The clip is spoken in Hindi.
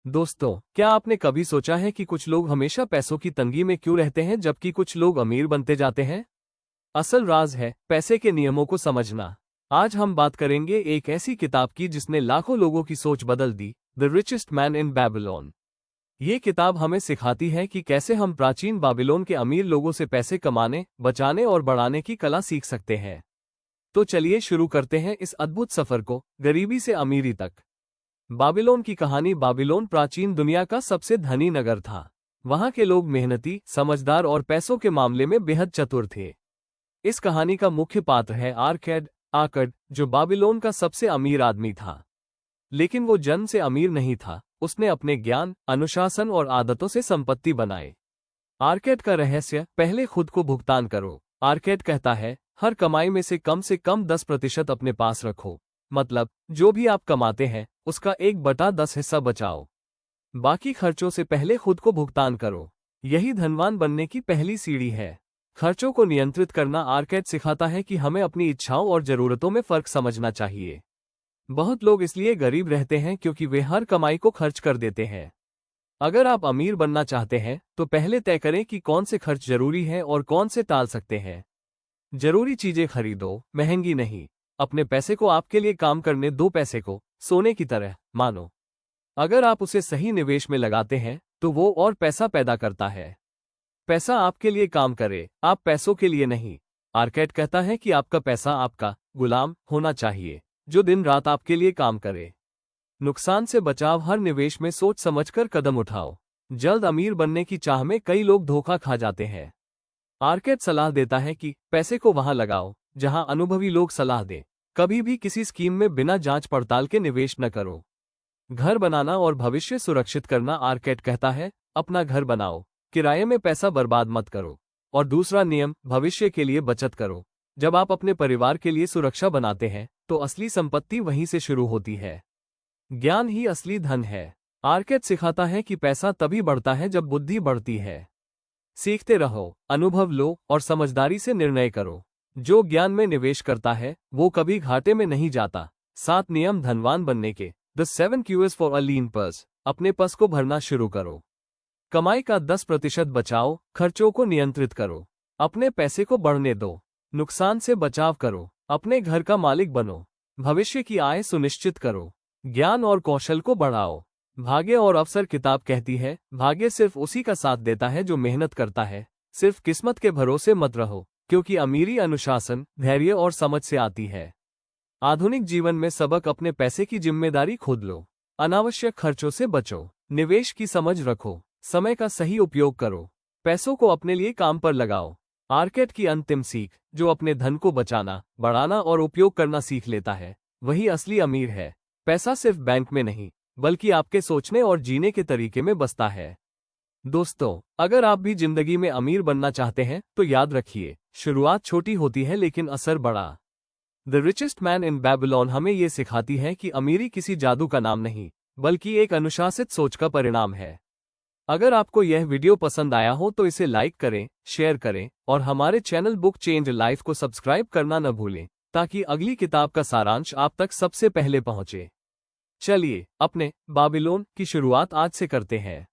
दोस्तों, क्या आपने कभी सोचा है कि कुछ लोग हमेशा पैसों की तंगी में क्यों रहते हैं जबकि कुछ लोग अमीर बनते जाते हैं? असल राज है पैसे के नियमों को समझना। आज हम बात करेंगे एक ऐसी किताब की जिसने लाखों लोगों की सोच बदल दी, the richest man in Babylon. ये किताब हमें सिखाती है कि कैसे हम प्राचीन बाबिलोन के अमीर लोगों से पैसे कमाने, बचाने और बढ़ाने की कला सीख सकते हैं। तो चलिए शुरू करते हैं इस अद्भुत सफर को, गरीबी से अमीरी तक। बाबिलोन की कहानी। बाबिलोन प्राचीन दुनिया का सबसे धनी नगर था। वहां के लोग मेहनती, समझदार और पैसों के मामले में बेहद चतुर थे। इस कहानी का मुख्य पात्र है आकड़, जो बाबिलोन का सबसे अमीर आदमी था। लेकिन वो जन्म से अमीर नहीं था, उसने अपने ज्ञान, अनुशासन और आदतों से संपत्ति बनाए। आर्केड का रहस्य, पहले खुद को भुगतान करो। आर्केड कहता है, हर कमाई में से कम 10% अपने पास रखो। मतलब, जो भी आप कमाते हैं उसका 1/10 हिस्सा बचाओ। बाकी खर्चों से पहले खुद को भुगतान करो। यही धनवान बनने की पहली सीढ़ी है। खर्चों को नियंत्रित करना। आर्केड सिखाता है कि हमें अपनी इच्छाओं और जरूरतों में फर्क समझना चाहिए। बहुत लोग इसलिए गरीब रहते हैं क्योंकि वे हर कमाई को खर्च कर देते हैं। अगर आप अमीर बनना चाहते हैं तो पहले तय करें कि कौन से खर्च जरूरी हैं और कौन से टाल सकते हैं। जरूरी चीजें खरीदो, महंगी नहीं। अपने पैसे को आपके लिए काम करने दो। पैसे को सोने की तरह मानो। अगर आप उसे सही निवेश में लगाते हैं तो वो और पैसा पैदा करता है। पैसा आपके लिए काम करे, आप पैसों के लिए नहीं। आर्केड कहता है कि आपका पैसा आपका गुलाम होना चाहिए, जो दिन रात आपके लिए काम करे। नुकसान से बचाव। हर निवेश में सोच समझकर कदम उठाओ। जल्द अमीर बनने की चाह में कई लोग धोखा खा जाते हैं। आर्केड सलाह देता है कि पैसे को वहां लगाओ जहां अनुभवी लोग सलाह दें। कभी भी किसी स्कीम में बिना जांच पड़ताल के निवेश न करो। घर बनाना और भविष्य सुरक्षित करना। आर्केड कहता है, अपना घर बनाओ, किराए में पैसा बर्बाद मत करो। और दूसरा नियम, भविष्य के लिए बचत करो। जब आप अपने परिवार के लिए सुरक्षा बनाते हैं तो असली संपत्ति वहीं से शुरू होती है। ज्ञान ही असली धन है। आर्केड सिखाता है कि पैसा तभी बढ़ता है जब बुद्धि बढ़ती है। सीखते रहो, अनुभव लो और समझदारी से निर्णय करो। जो ज्ञान में निवेश करता है वो कभी घाटे में नहीं जाता। 7 नियम धनवान बनने के। The 7 Qs for a lean purse. अपने पर्स को भरना शुरू करो। कमाई का 10% बचाओ, खर्चों को नियंत्रित करो। अपने पैसे को बढ़ने दो। नुकसान से बचाव करो। अपने घर का मालिक बनो। भविष्य की आय सुनिश्चित करो। ज्ञान और कौशल को बढ़ाओ। भाग्य और अवसर। किताब कहती है, भाग्य सिर्फ उसी का साथ देता है जो मेहनत करता है। सिर्फ किस्मत के भरोसे मत रहो, क्योंकि अमीरी अनुशासन, धैर्य और समझ से आती है। आधुनिक जीवन में सबक, अपने पैसे की जिम्मेदारी खुद लो। अनावश्यक खर्चों से बचो। निवेश की समझ रखो। समय का सही उपयोग करो। पैसों को अपने लिए काम पर लगाओ। आर्केड की अंतिम सीख, जो अपने धन को बचाना, बढ़ाना और उपयोग करना सीख लेता है, वही असली अमीर है। पैसा सिर्फ बैंक में नहीं, बल्कि आपके सोचने और जीने के तरीके में बसता है। दोस्तों, अगर आप भी जिंदगी में अमीर बनना चाहते हैं तो याद रखिए, शुरुआत छोटी होती है लेकिन असर बड़ा। The richest man in Babylon हमें ये सिखाती है कि अमीरी किसी जादू का नाम नहीं, बल्कि एक अनुशासित सोच का परिणाम है। अगर आपको यह वीडियो पसंद आया हो तो इसे लाइक करें, शेयर करें और हमारे चैनल बुक चेंज लाइफ को सब्सक्राइब करना न भूलें, ताकि अगली किताब का सारांश आप तक सबसे पहले पहुंचे। चलिए, अपने बाबिलोन की शुरुआत आज से करते हैं।